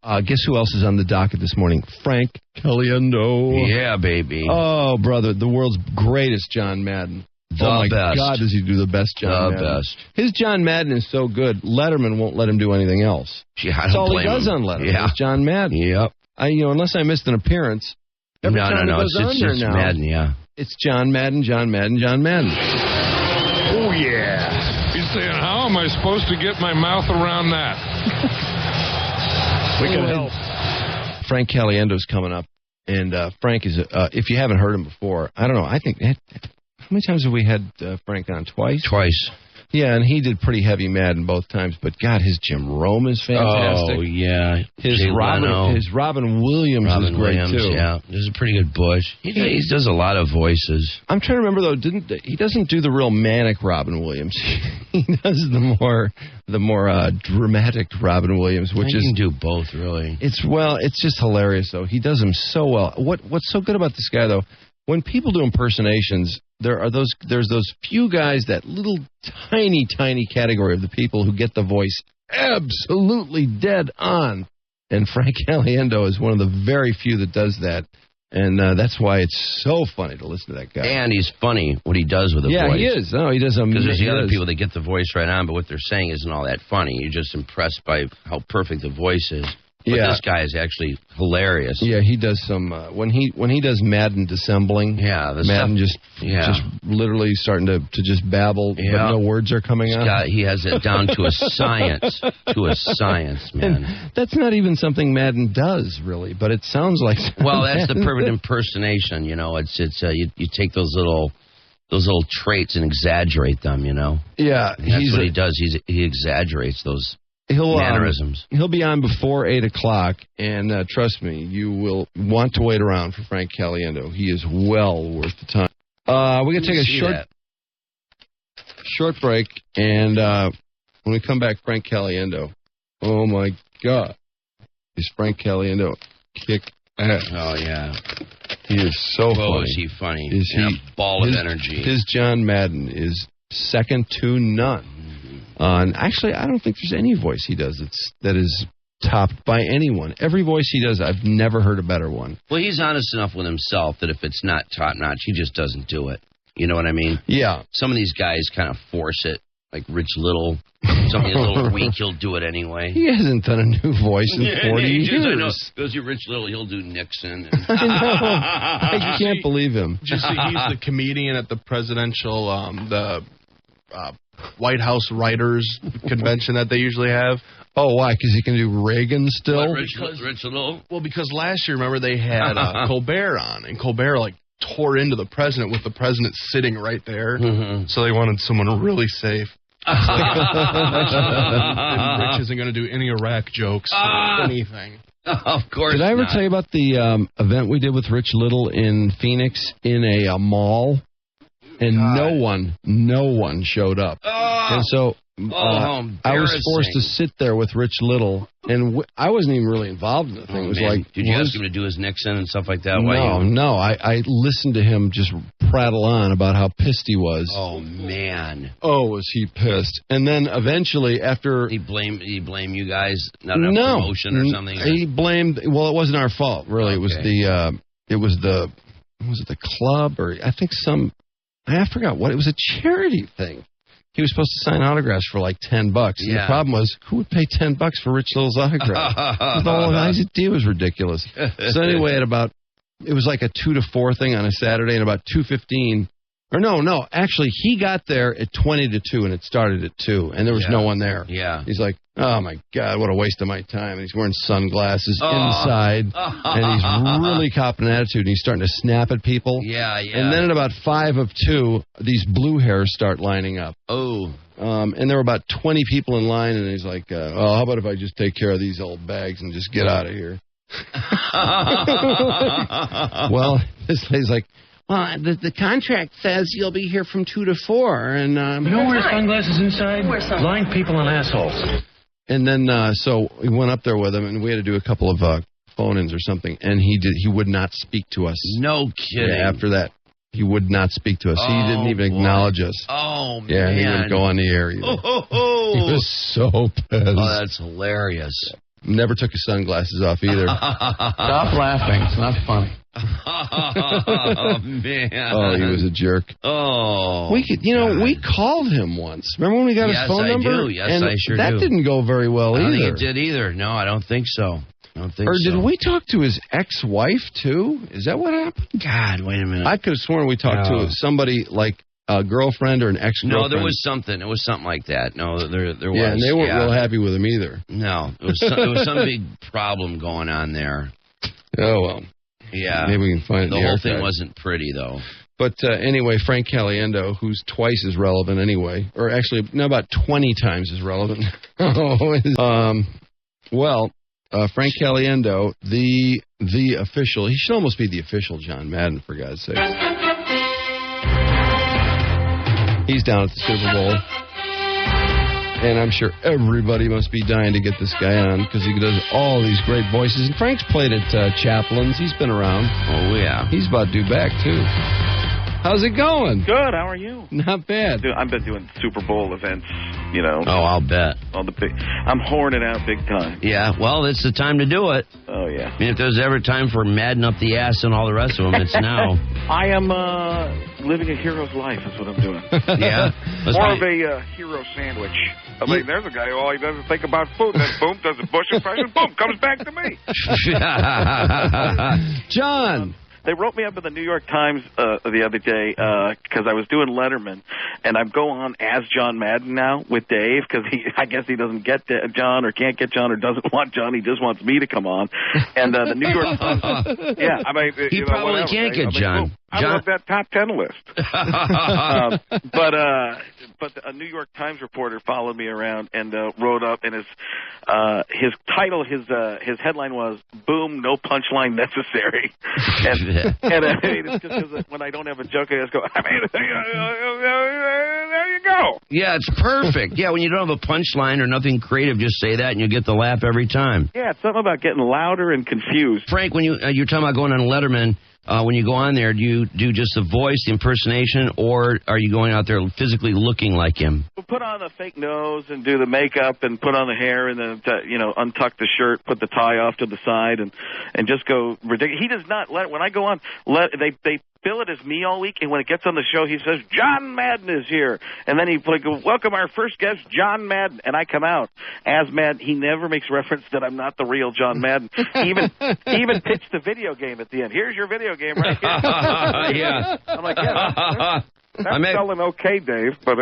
Guess who else is on the docket this morning? Frank Caliendo. Yeah, baby. Oh, brother, the world's greatest John Madden. Oh, my God, does he do the best John Madden. The best. His John Madden is so good, Letterman won't let him do anything else. Yeah, That's all he does on Letterman is John Madden. Yep. Unless I missed an appearance, every time he goes on there now, Madden, yeah. It's John Madden, John Madden, John Madden. Oh, yeah. He's saying, how am I supposed to get my mouth around that? We can help. Frank Caliendo's coming up, and Frank is, if you haven't heard him before, I don't know, I think, how many times have we had Frank on? Twice? Twice. Yeah, and he did pretty heavy Madden both times, but God, his Jim Rome is fantastic. Oh, yeah. His Robin Williams is great, too. Yeah, this is a pretty good Bush. He does a lot of voices. I'm trying to remember, though, he doesn't do the real manic Robin Williams. He does the more dramatic Robin Williams, which He can do both, really. It's just hilarious, though. He does them so well. What's so good about this guy, though, when people do impersonations, there's those few guys, that little tiny category of the people who get the voice absolutely dead on. And Frank Caliendo is one of the very few that does that. And that's why it's so funny to listen to that guy. And he's funny what he does with the voice. Yeah, he is. No, he does. Because there's the other people that get the voice right on, but what they're saying isn't all that funny. You're just impressed by how perfect the voice is. But this guy is actually hilarious. Yeah, he does some when he does Madden dissembling. Yeah, Madden just literally starting to just babble, but no words are coming out. He has it down to a science, man. And that's not even something Madden does really, but it sounds like. Well, that's the perfect impersonation. You know, it's you take those little traits and exaggerate them. You know. Yeah, and that's what he does. He exaggerates those. Mannerisms. He'll be on before 8 o'clock, and trust me, you will want to wait around for Frank Caliendo. He is well worth the time. We're going to take a short break, and when we come back, Frank Caliendo. Oh, my God. Is Frank Caliendo kick ass? Oh, yeah. He is so funny. Oh, is he funny? Is he a ball of energy. His John Madden is second to none. And actually, I don't think there's any voice he does that is topped by anyone. Every voice he does, I've never heard a better one. Well, he's honest enough with himself that if it's not top-notch, he just doesn't do it. You know what I mean? Yeah. Some of these guys kind of force it, like Rich Little. Something a little weak, he'll do it anyway. He hasn't done a new voice in 40 years. I know. Goes to Rich Little, he'll do Nixon. I know. I can't believe him. Just he's the comedian at the presidential, White House Writers Convention that they usually have. Oh, why? Because he can do Reagan still? Rich Little? Well, because last year, remember, they had Colbert on, and Colbert, tore into the president with the president sitting right there. Mm-hmm. So they wanted someone really safe. And Rich isn't going to do any Iraq jokes or anything. Of course Did I ever tell you about the event we did with Rich Little in Phoenix in a mall? And no one showed up. And so I was forced to sit there with Rich Little, and I wasn't even really involved in the thing. It was like, did you ask him to do his Nixon and stuff like that? No. I listened to him just prattle on about how pissed he was. Oh man! Oh, was he pissed? And then eventually, after he blamed you guys, not enough promotion or something. He blamed. Well, it wasn't our fault, really. Okay. It was the club, or I think I forgot what. It was a charity thing. He was supposed to sign autographs for like $10. And the problem was, who would pay $10 for Rich Little's autograph? The whole idea was ridiculous. So anyway, it was like a 2 to 4 thing on a Saturday, and about 2:15. Or no, actually, he got there at 20 to 2, and it started at 2, and there was no one there. Yeah. He's like, oh, my God, what a waste of my time. And he's wearing sunglasses inside, and he's really copping an attitude, and he's starting to snap at people. Yeah. And then at about 5 of 2, these blue hairs start lining up. Oh. And there were about 20 people in line, and he's like, how about if I just take care of these old bags and just get out of here? Well, this lady's like, well, the contract says you'll be here from 2 to 4, and you don't wear sunglasses inside. Blind people and assholes. And then so we went up there with him, and we had to do a couple of phone-ins or something, and he would not speak to us. No kidding. Yeah, after that, he would not speak to us. He didn't even acknowledge us. Oh man. Yeah, he wouldn't go on the air either. He was so pissed. Oh, that's hilarious. Never took his sunglasses off either. Stop laughing. It's not funny. Oh, man. Oh, he was a jerk. Oh. We called him once. Remember when we got his phone number? Yes, I sure do. That didn't go very well either. I don't think it did either. No, I don't think so. Did we talk to his ex-wife, too? Is that what happened? God, wait a minute. I could have sworn we talked to somebody like a girlfriend or an ex-girlfriend. No, there was something. It was something like that. No, there was. Yeah, and they weren't real happy with him either. No, there was some big problem going on there. Oh, well. Yeah. Maybe we can find it. The whole thing wasn't pretty, though. But anyway, Frank Caliendo, who's twice as relevant anyway, or actually, about 20 times as relevant. Frank Caliendo, the official, he should almost be the official John Madden, for God's sake. He's down at the Super Bowl. And I'm sure everybody must be dying to get this guy on because he does all these great voices. And Frank's played at Chaplin's. He's been around. Oh, yeah. He's about due back, too. How's it going? Good. How are you? Not bad. I've been doing Super Bowl events, you know. Oh, I'll bet. I'm horning out big time. Yeah, well, it's the time to do it. Oh, yeah. I mean, if there's ever time for Madden up the ass and all the rest of them, it's now. I am living a hero's life is what I'm doing. Yeah. More of a hero sandwich. I mean, there's a guy who all he does is think about food, and then boom, does a Bush impression, boom, comes back to me. John. They wrote me up in the New York Times the other day because I was doing Letterman, and I'm going on as John Madden now with Dave because I guess he doesn't get John or can't get John or doesn't want John. He just wants me to come on. And the New York Times, yeah, I mean, he probably can't get John. I love that top 10 list. But a New York Times reporter followed me around and wrote up, and his title, his headline was "Boom, no punchline necessary." And it's just because when I don't have a joke, I just go, I mean, there you go. Yeah, it's perfect. Yeah, when you don't have a punchline or nothing creative, just say that and you get the laugh every time. Yeah, it's something about getting louder and confused. Frank, when you're talking about going on Letterman, when you go on there, do you do just the voice, the impersonation, or are you going out there physically looking like him? We'll put on the fake nose and do the makeup and put on the hair and then, untuck the shirt, put the tie off to the side and just go ridiculous. He does not when I go on, they bill it as me all week, and when it gets on the show, he says, John Madden is here. And then he welcome our first guest, John Madden. And I come out as Madden. He never makes reference that I'm not the real John Madden. He even pitched the video game at the end. Here's your video game right here. Yeah. I'm like, yeah, that's selling okay, Dave, but,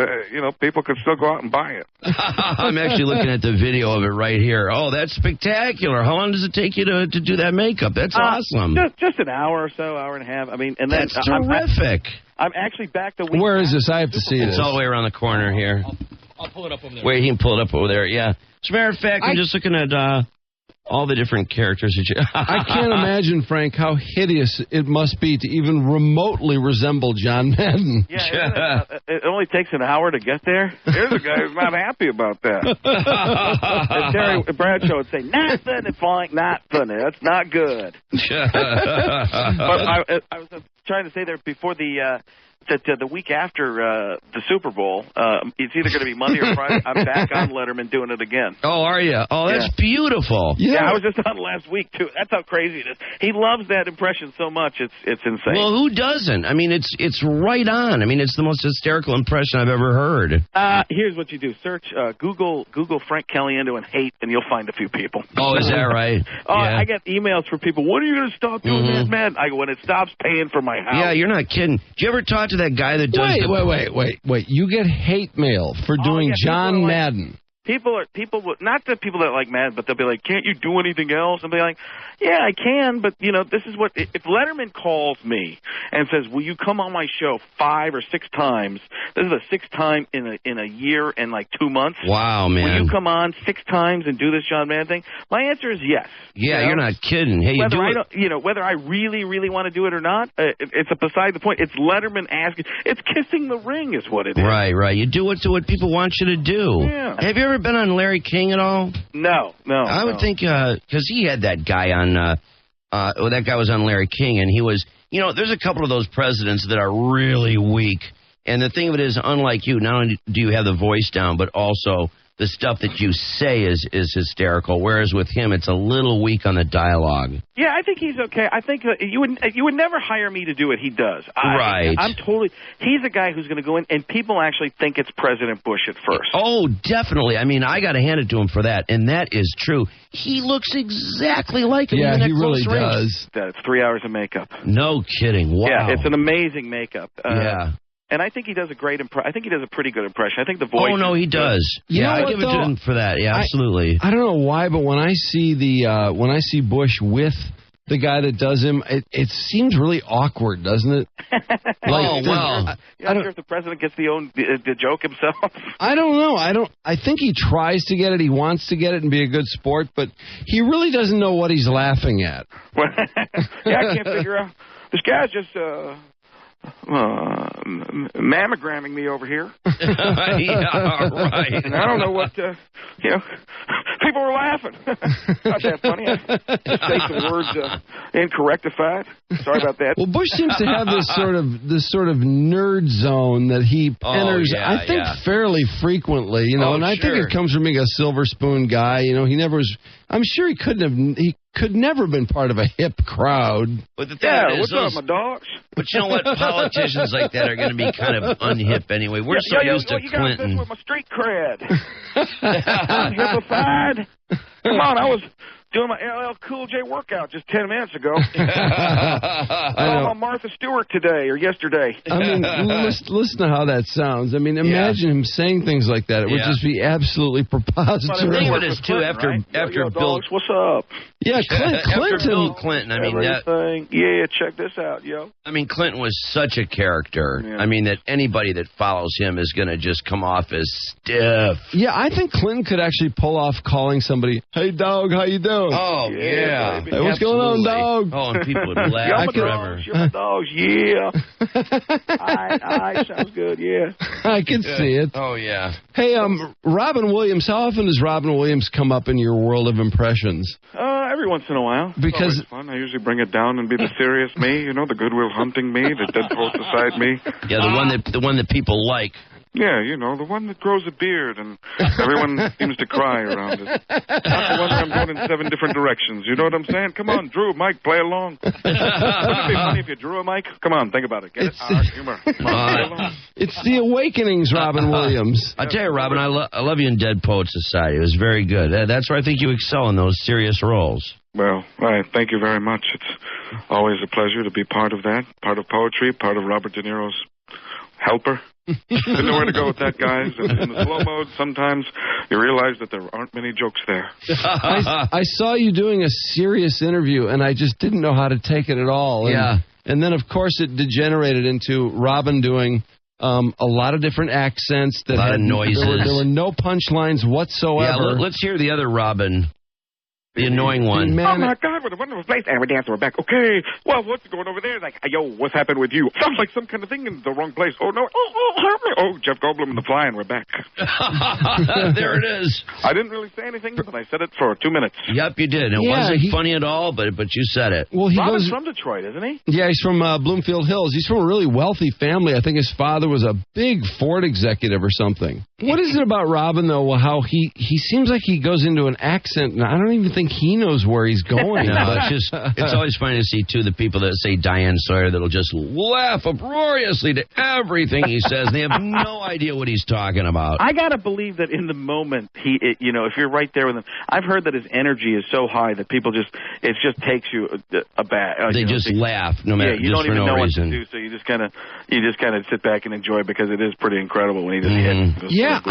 people can still go out and buy it. I'm actually looking at the video of it right here. Oh, that's spectacular. How long does it take you to do that makeup? That's awesome. Just an hour or so, hour and a half. I mean, and then that's terrific. I'm actually back the week. Where is this? I have to see this. It's all the way around the corner here. I'll pull it up over there. Wait, he can pull it up over there, yeah. As a matter of fact, I'm just looking at all the different characters that you... I can't imagine, Frank, how hideous it must be to even remotely resemble John Madden. Yeah, it only takes an hour to get there. Here's a guy who's not happy about that. And Terry Bradshaw would say, not funny, Frank, not funny. That's not good. But I was trying to say there before the week after the Super Bowl, it's either going to be Monday or Friday. I'm back on Letterman doing it again. Oh, are you? Oh, that's beautiful. Yeah, I was just on last week, too. That's how crazy it is. He loves that impression so much, it's insane. Well, who doesn't? I mean, it's right on. I mean, it's the most hysterical impression I've ever heard. Here's what you do. Search, Google Frank Caliendo and hate, and you'll find a few people. Oh, is that right? Yeah. I get emails from people, when are you going to stop doing that, man? I go, when it stops paying for my house. Yeah, you're not kidding. Do you ever talk to that guy that does Wait. You get hate mail for doing John Madden. People not the people that like Madden, but they'll be like, can't you do anything else? And be like, yeah, I can, but, this is what, if Letterman calls me and says, will you come on my show 5 or 6 times? This is the 6th time in a year and like 2 months. Wow, man. Will you come on 6 times and do this John Madden thing? My answer is yes. Yeah, you're not kidding. Hey, whether I really, really want to do it or not, it's beside the point. It's Letterman asking. It's kissing the ring is what it is. Right. You do what people want you to do. Yeah. Have you ever been on Larry King at all? No. I would think, because he had that guy on, that guy was on Larry King, and he was, there's a couple of those presidents that are really weak. And the thing of it is, unlike you, not only do you have the voice down, but also the stuff that you say is hysterical, whereas with him, it's a little weak on the dialogue. Yeah, I think he's okay. I think you would never hire me to do what he does. Right. He's a guy who's going to go in, and people actually think it's President Bush at first. Oh, definitely. I mean, I got to hand it to him for that, and that is true. He looks exactly like him. Yeah, he really does. That's 3 hours of makeup. No kidding. Wow. Yeah, it's an amazing makeup. Yeah. And I think he does a great I think he does a pretty good impression. I think the voice. Oh no, he does. Yeah, I give it to him for that. Yeah, absolutely. I don't know why, but when I see Bush with the guy that does him, it seems really awkward, doesn't it? Wow. I'm not sure if the president gets the joke himself. I don't know. I think he tries to get it. He wants to get it and be a good sport, but he really doesn't know what he's laughing at. Yeah, I can't figure out. This guy's just mammogramming me over here. Yeah, right. And I don't know what, people were laughing. Not that funny. I just say some words incorrectified. Sorry about that. Well, Bush seems to have this sort of nerd zone that he enters, I think, fairly frequently, and I think it comes from being a silver spoon guy. He never was. I'm sure he could never been part of a hip crowd. But the thing is, what's up, my dogs? But you know what? Politicians like that are going to be kind of unhip anyway. We're so used to Clinton. You got this with my street cred. Unhippified. Come on, I was doing my LL Cool J workout just 10 minutes ago. I'm on Martha Stewart today or yesterday. I mean, listen to how that sounds. I mean, imagine him saying things like that. It would just be absolutely preposterous. The thing with it is, too, after Bill... Dogs, what's up? Yeah, Clinton. After Bill Clinton, I mean... check this out, yo. I mean, Clinton was such a character. Yeah. I mean, that anybody that follows him is going to just come off as stiff. Yeah, I think Clinton could actually pull off calling somebody, "Hey, dog, how you doing?" Oh, yeah. Hey, what's going on, dog? Oh, and people would laugh forever. You're my dogs, yeah. All right, sounds good, yeah. I can see it. Oh, yeah. Hey, Robin Williams, how often does Robin Williams come up in your world of impressions? Every once in a while. Because it's fun. I usually bring it down and be the serious me, the Goodwill Hunting me, the Dead Poet Society me. Yeah, the one that people like. Yeah, the one that grows a beard and everyone seems to cry around it. Not the one I'm going in 7 different directions. You know what I'm saying? Come on, Drew, Mike, play along. Wouldn't it be funny if you drew a mic? Come on, think about it. Get it? Humor. Come on, play along. It's the Awakenings, Robin Williams. I tell you, Robin, I love you in Dead Poet Society. It was very good. That's where I think you excel in those serious roles. Well, thank you very much. It's always a pleasure to be part of that, part of poetry, part of Robert De Niro's helper. Didn't know where to go with that, guys. In the slow mode, sometimes you realize that there aren't many jokes there. I saw you doing a serious interview, and I just didn't know how to take it at all. And then, of course, it degenerated into Robin doing a lot of different accents. A lot of noises. There were no punchlines whatsoever. Yeah, let's hear the other Robin. The annoying one. Oh, my God, what a wonderful place. And we dance, we're back. Okay, well, what's going over there? Like, yo, what's happened with you? Sounds like some kind of thing in the wrong place. Oh, no. Oh, Jeff Goldblum and the Fly, and we're back. There it is. I didn't really say anything, but I said it for 2 minutes. Yep, you did. It wasn't funny at all, but you said it. Well, Robin's from Detroit, isn't he? Yeah, he's from Bloomfield Hills. He's from a really wealthy family. I think his father was a big Ford executive or something. What is it about Robin, though, how he seems like he goes into an accent, and I don't even think he knows where he's going. No, it's always funny to see, too, the people that say Diane Sawyer that'll just laugh uproariously to everything he says. They have no idea what he's talking about. I got to believe that in the moment, if you're right there with him, I've heard that his energy is so high that people it just takes you aback. They just laugh, no matter you don't even know reason. What to do, so you just kind of sit back and enjoy it because it is pretty incredible when he just hits. Yeah,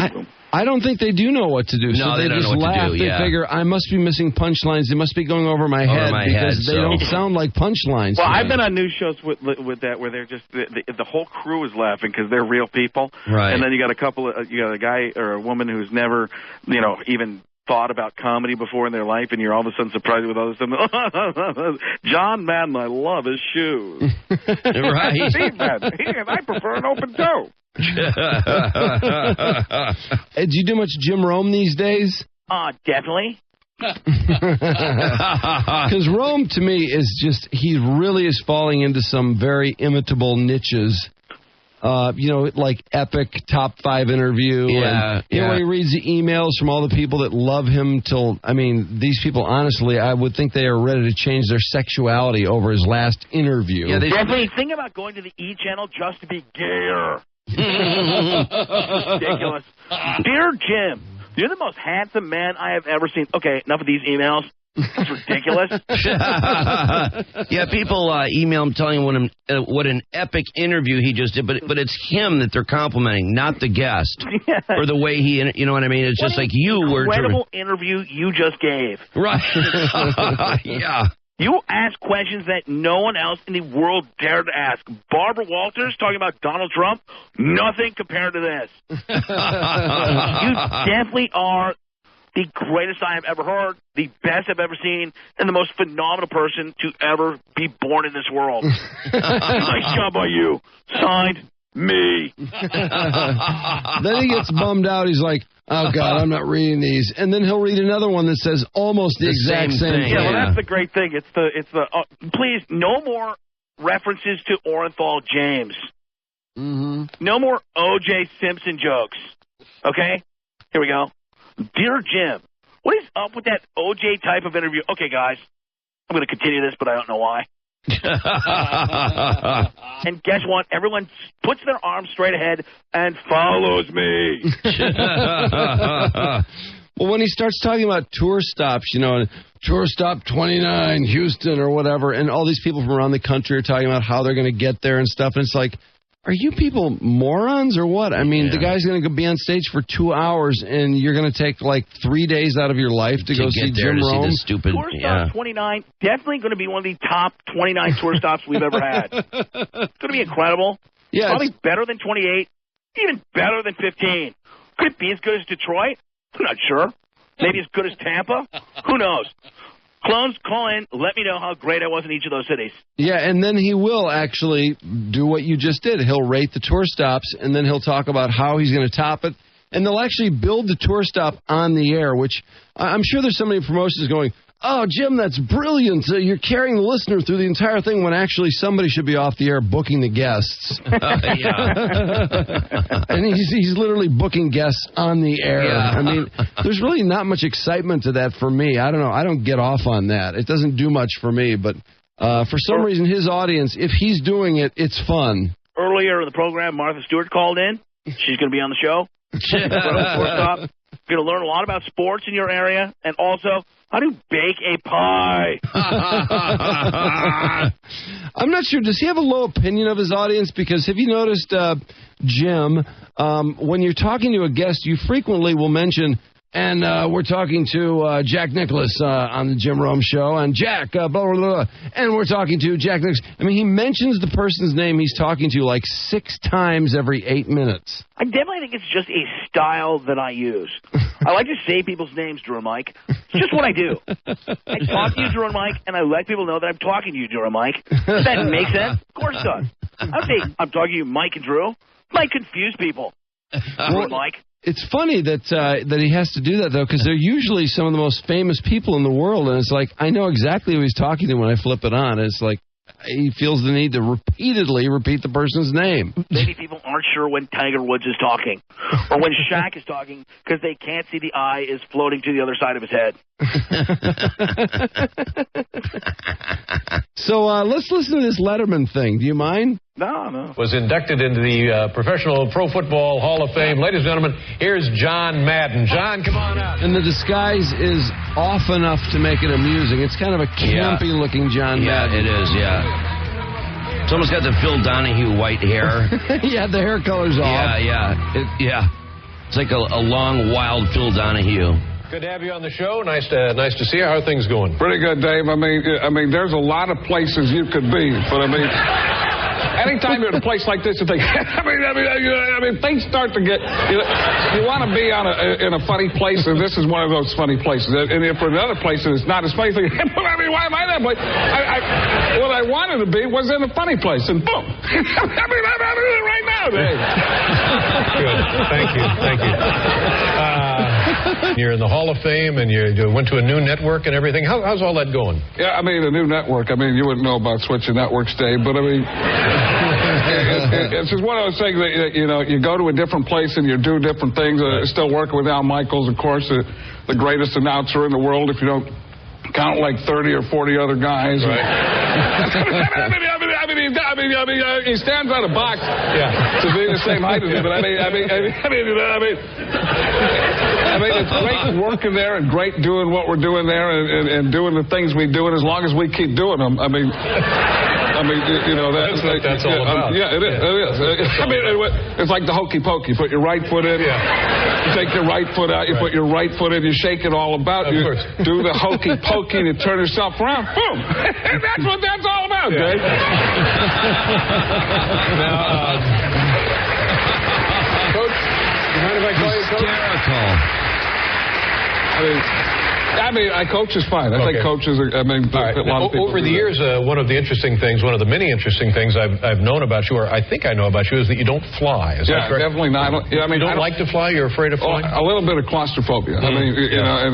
I don't think they do know what to do. No, so they don't just know what laugh. to do. They figure, I must be missing punchlines. They must be going over my head because they don't sound like punchlines. Well, I've been on news shows with that where they're just the whole crew is laughing because they're real people. Right. And then you got a guy or a woman who's never, even thought about comedy before in their life, and you're all of a sudden surprised with all this stuff. John Madden, I love his shoes. Right. Steve Madden, I prefer an open toe. Do you do much Jim Rome these days? Definitely. Because Rome, to me, is he really is falling into some very imitable niches. like epic top 5 interview. Yeah. And, when he reads the emails from all the people that love him these people, honestly, I would think they are ready to change their sexuality over his last interview. Yeah, definitely think about going to the E! channel just to be gayer. Ridiculous. Dear Jim, you're the most handsome man I have ever seen. Okay, enough of these emails. That's ridiculous. Yeah, people email him telling him what an epic interview he just did, but it's him that they're complimenting, not the guest, or the way he, you know what I mean? It's just like you were. Incredible interview you just gave. Right. Yeah. You ask questions that no one else in the world dared to ask. Barbara Walters talking about Donald Trump, nothing compared to this. You definitely are the greatest I have ever heard, the best I've ever seen, and the most phenomenal person to ever be born in this world. Nice job by you. Signed, me. Then he gets bummed out. He's like, oh, God, I'm not reading these. And then he'll read another one that says almost the exact same thing. Yeah, well, that's the great thing. It's the please, no more references to Orenthal James. Mm-hmm. No more O.J. Simpson jokes. Okay? Here we go. Dear Jim, what is up with that O.J. type of interview? Okay, guys, I'm going to continue this, but I don't know why. And guess what? Everyone puts their arms straight ahead and follows me. Well, when he starts talking about tour stops, tour stop 29, Houston or whatever, and all these people from around the country are talking about how they're going to get there and stuff, and it's like, are you people morons or what? I mean, the guy's going to be on stage for 2 hours, and you're going to take like 3 days out of your life to go see Jim Rome. Tour stop 29, definitely going to be one of the top 29 tour stops we've ever had. It's going to be incredible. Yeah, probably better than 28, even better than 15. Could it be as good as Detroit? I'm not sure. Maybe as good as Tampa? Who knows? Clones, call in. Let me know how great I was in each of those cities. Yeah, and then he will actually do what you just did. He'll rate the tour stops, and then he'll talk about how he's going to top it. And they'll actually build the tour stop on the air, which I'm sure there's somebody in promotions going, oh, Jim, that's brilliant. You're carrying the listener through the entire thing when actually somebody should be off the air booking the guests. And he's literally booking guests on the air. Yeah. I mean, there's really not much excitement to that for me. I don't know. I don't get off on that. It doesn't do much for me. But for some reason, his audience, if he's doing it, it's fun. Earlier in the program, Martha Stewart called in. She's going to be on the show. You're going to learn a lot about sports in your area, and also how to bake a pie. I'm not sure. Does he have a low opinion of his audience? Because have you noticed, Jim, when you're talking to a guest, you frequently will mention, and we're talking to Jack Nicklaus on the Jim Rome Show, and Jack, blah, blah, blah, and we're talking to Jack Nicklaus. I mean, he mentions the person's name he's talking to like 6 times every 8 minutes. I definitely think it's just a style that I use. I like to say people's names, Drew and Mike. It's just what I do. I talk to you, Drew and Mike, and I let people know that I'm talking to you, Drew and Mike. Does that make sense? Of course it does. I don't say I'm talking to you, Mike and Drew. Might confuse people. Drew and Mike. It's funny that he has to do that, though, because they're usually some of the most famous people in the world, and it's like, I know exactly who he's talking to when I flip it on. It's like, he feels the need to repeatedly repeat the person's name. Maybe people aren't sure when Tiger Woods is talking, or when Shaq is talking, because they can't see the eye is floating to the other side of his head. So let's listen to this Letterman thing. Do you mind? No. Was inducted into the Professional Pro Football Hall of Fame. Ladies and gentlemen, here's John Madden. John, come on out. And the disguise is off enough to make it amusing. It's kind of a campy-looking John Madden. Yeah, it is, It's almost got the Phil Donahue white hair. Yeah, the hair color's off. Yeah. It's like a long, wild Phil Donahue. Good to have you on the show. Nice to see you. How are things going? Pretty good, Dave. I mean, there's a lot of places you could be, but anytime you're at a place like this, you think, I mean, things start to get. You want to be in a funny place, and this is one of those funny places. And if for another place and it's not as funny, you think, why am I that place? What I wanted to be was in a funny place, and boom, I'm right now, Dave. Good. Thank you. You're in the Hall of Fame, and you went to a new network and everything. How's all that going? Yeah, I mean, a new network. I mean, you wouldn't know about switching networks, Dave, but I mean, it's just one of those things that, you know, you go to a different place and you do different things. Still working with Al Michaels, of course, the greatest announcer in the world, if you don't count like 30 or 40 other guys. Right. He stands on a box to be the same height as me, but I mean, it's great working there and great doing what we're doing there and doing the things we do, and as long as we keep doing them, I mean, you know, that's what that's all about. Yeah, it is. I mean, it's like the hokey pokey. You put your right foot in, you take your right foot out, you put your right foot in, you shake it all about. You do the hokey pokey and you turn yourself around. Boom. That's what that's all about, Dave. Now, Coach, you mind if I call you Coach? I mean, Coach is fine. I think Coach is. I mean, right. a lot of people over the years, one of the interesting things, one of the many interesting things I've known about you, or I think I know about you, is that you don't fly. Is that correct? Definitely not. I mean, you don't like to fly. You're afraid of flying. A little bit of claustrophobia. I mean, you know, and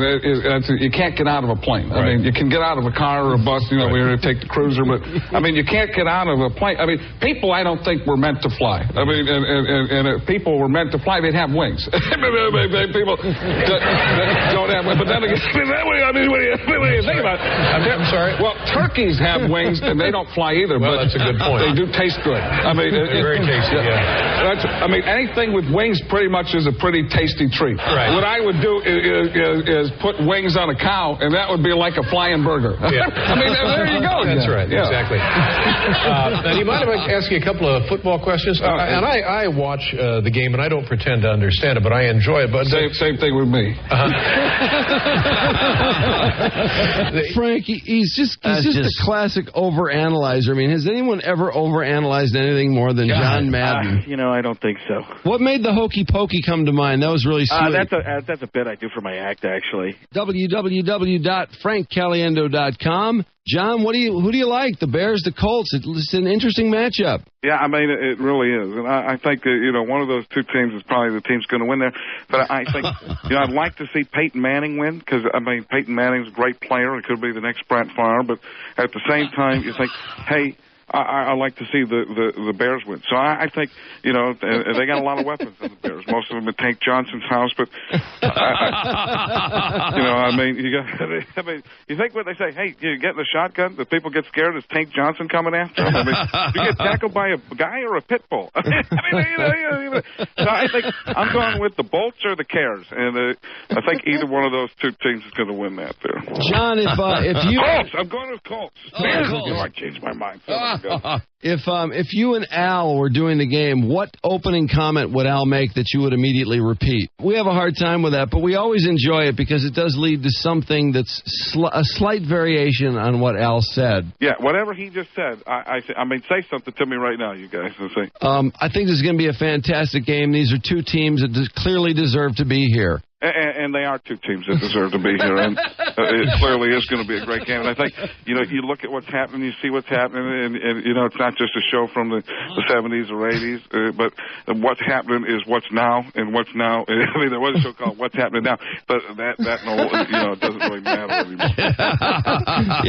you can't get out of a plane. I mean, you can get out of a car or a bus. You know, we're going to take the cruiser, but I mean, you can't get out of a plane. I mean, people, I don't think were meant to fly. I mean, and if people were meant to fly, they'd have wings. People don't have wings. But then again, I mean, what do you think about it? I'm sorry? Well, turkeys have wings, and they don't fly either. Well, but that's a good point. They do taste good. I mean, they're very tasty, I mean, anything with wings pretty much is a pretty tasty treat. Right. What I would do is put wings on a cow, and that would be like a flying burger. Yeah. I mean, there you go. That's right. Yeah. Exactly. Now, do you mind if I ask you a couple of football questions? And I watch the game, and I don't pretend to understand it, but I enjoy it. But same thing with me. Frank, he's just a classic overanalyzer. I mean, has anyone ever overanalyzed anything more than John Madden? You know, I don't think so. What made the hokey pokey come to mind? That was really sweet. That's a bit I do for my act, actually. www.frankcaliendo.com. John, who do you like? The Bears, the Colts? It's an interesting matchup. Yeah, I mean, it really is. And I think that, you know, one of those two teams is probably the team's going to win there. But I think, you know, I'd like to see Peyton Manning win because, I mean, Peyton Manning's a great player. It could be the next Brett Favre. But at the same time, you think, hey, I like to see the Bears win. So I think, you know, they got a lot of weapons in the Bears. Most of them at Tank Johnson's house, but you know, I mean, you think when they say, hey, you get in the shotgun, the people get scared. Is Tank Johnson coming after them? I mean, you get tackled by a guy or a pit bull. I mean, so I think I'm going with the Bolts or the Cares, and I think either one of those two teams is going to win that there. John, if you Colts, I'm going with Colts. I changed my mind. If you and Al were doing the game, what opening comment would Al make that you would immediately repeat? We have a hard time with that, but we always enjoy it because it does lead to something that's a slight variation on what Al said. Yeah, whatever he just said. I mean, say something to me right now, you guys. I think this is going to be a fantastic game. These are two teams that clearly deserve to be here. And they are two teams that deserve to be here, and it clearly is going to be a great game. And I think, you know, you look at what's happening, you see what's happening, and you know, it's not just a show from the 70s or 80s, but what's happening is what's now, and what's now. I mean, there was a show called What's Happening Now, but that you know, it doesn't really matter anymore.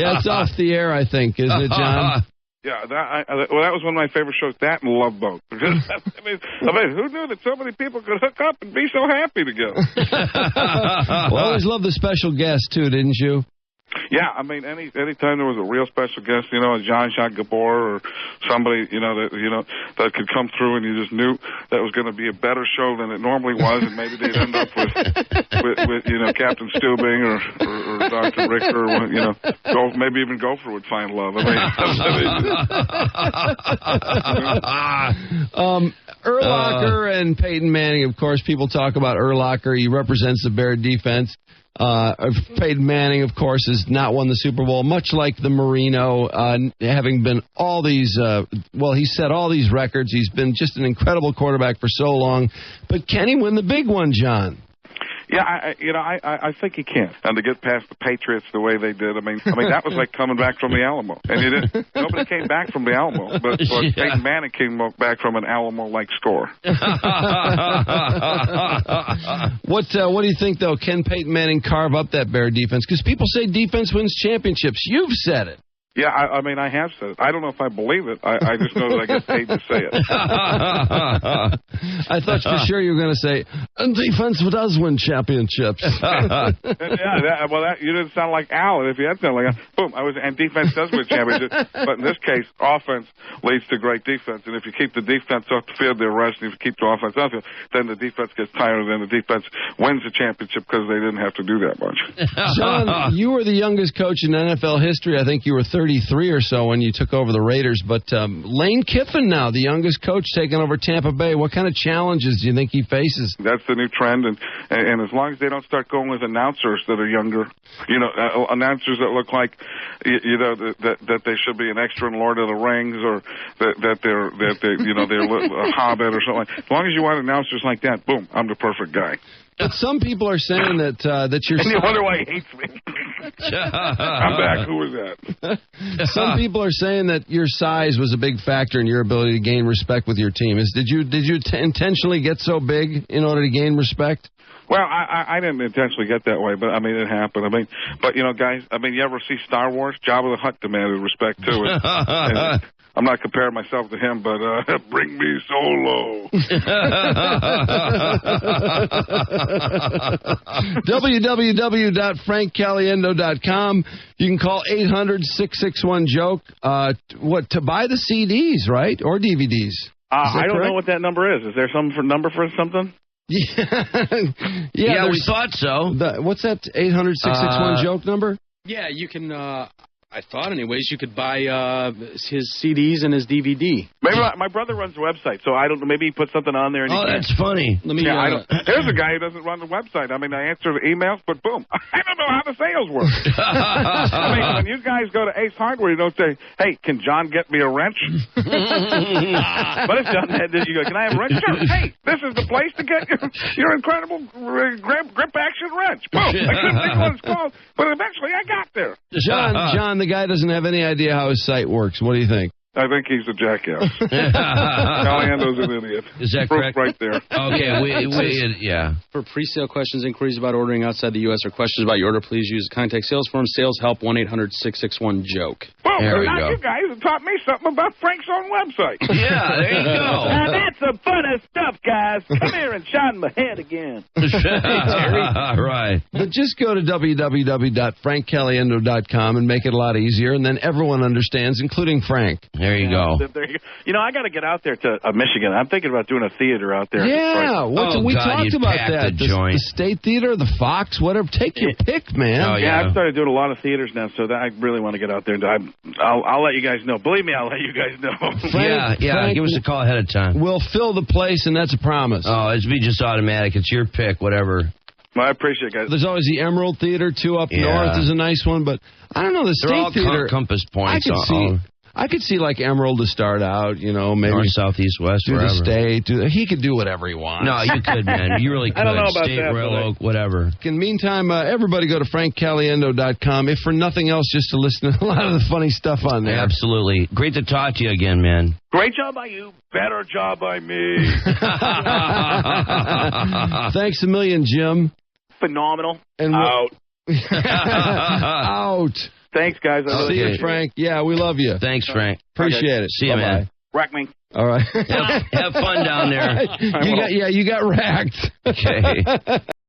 Yeah, it's off the air, I think, isn't it, John? Yeah, that was one of my favorite shows. That and Love Boat. I mean, who knew that so many people could hook up and be so happy together? Well, I always loved the special guest too, didn't you? Yeah, I mean, anytime there was a real special guest, you know, a Jean-Jacques Gabor or somebody, you know, that could come through, and you just knew that was going to be a better show than it normally was, and maybe they'd end up with you know, Captain Stubing or Dr. Richter, or, you know, maybe even Gopher would find love. Urlacher and Peyton Manning, of course, people talk about Urlacher. He represents the Bear defense. Peyton Manning, of course, has not won the Super Bowl, much like the Marino, having been all these, he set all these records. He's been just an incredible quarterback for so long. But can he win the big one, John? Yeah, I think he can. And to get past the Patriots the way they did, I mean that was like coming back from the Alamo. And nobody came back from the Alamo, but Peyton Manning came back from an Alamo-like score. What do you think, though? Can Peyton Manning carve up that Bear defense? Because people say defense wins championships. You've said it. Yeah, I mean, I have said it. I don't know if I believe it. I just know that I get paid to say it. I thought for sure you were going to say, and defense does win championships. You didn't sound like Al. If you had sounded like Al, boom, and defense does win championships. But in this case, offense leads to great defense. And if you keep the defense off the field, they're resting. If you keep the offense on the field, then the defense gets tired, and then the defense wins the championship because they didn't have to do that much. John, you were the youngest coach in NFL history. I think you were 33 or so when you took over the Raiders. But Lane Kiffin now, the youngest coach, taking over Tampa Bay. What kind of challenges do you think he faces? That's the new trend, and as long as they don't start going with announcers that are younger, announcers that look like, that they should be an extra in Lord of the Rings, or that they're a Hobbit or something. As long as you want announcers like that, boom, I'm the perfect guy. But some people are saying that you're. And you wonder why he hates me. I'm back. Who was that? Some people are saying that your size was a big factor in your ability to gain respect with your team. Did you intentionally get so big in order to gain respect? Well, I didn't intentionally get that way, but I mean, it happened. But guys, you ever see Star Wars? Jabba the Hutt demanded respect too. And I'm not comparing myself to him, but bring me Solo. www.frankcaliendo.com. You can call 800-661-JOKE. To buy the CDs, right? Or DVDs. I don't know what that number is. Is there some number for something? Yeah, we thought so. What's that 800-661-JOKE number? Yeah, you can... I thought, anyways, you could buy his CDs and his DVD. Maybe my brother runs the website, so I don't know. Maybe he put something on there. And that's funny. There's a guy who doesn't run the website. I answer the emails, but boom, I don't know how the sales work. When you guys go to Ace Hardware, you don't say, "Hey, can John get me a wrench?" But if John had this, you go, "Can I have a wrench?" Sure. Hey, this is the place to get your incredible grip action wrench. Boom. I couldn't think what it's called, but eventually I got there. John, the guy doesn't have any idea how his site works. What do you think? I think he's a jackass. Caliendo's an idiot. Is that correct? Right there. Okay, yeah. For pre-sale questions, inquiries about ordering outside the U.S., or questions about your order, please use contact sales form, sales help, 1-800-661-JOKE. Boom, there now you guys have taught me something about Frank's own website. Yeah, there you go. Now that's the funnest stuff, guys. Come here and shine my head again. Right. But just go to www.frankcaliendo.com and make it a lot easier, and then everyone understands, including Frank. There you go. I got to get out there to Michigan. I'm thinking about doing a theater out there. Yeah, we talked about that. The State Theater, the Fox, whatever. Take your pick, man. Oh, yeah, I've started doing a lot of theaters now, so that I really want to get out there. I'll let you guys know. Believe me, I'll let you guys know. Frank, give us a call ahead of time. We'll fill the place, and that's a promise. Oh, it'd be just automatic. It's your pick, whatever. Well, I appreciate it, guys. There's always the Emerald Theater, too, up north is a nice one, but I don't know, the State Theater. Compass points. I could see like Emerald to start out, maybe north, south, east, west, do wherever. The State. He could do whatever he wants. No, you could, man. You really could. I don't know about State, that, Royal Oak, whatever. In the meantime, everybody go to frankcaliendo.com, if for nothing else, just to listen to a lot of the funny stuff on there. Absolutely. Great to talk to you again, man. Great job by you. Better job by me. Thanks a million, Jim. Phenomenal. And out. Out. Thanks, guys. See you, Frank. Yeah, we love you. Thanks, Frank. Appreciate it. See you, man. Rack me. All right. Have fun down there. You got racked. Okay.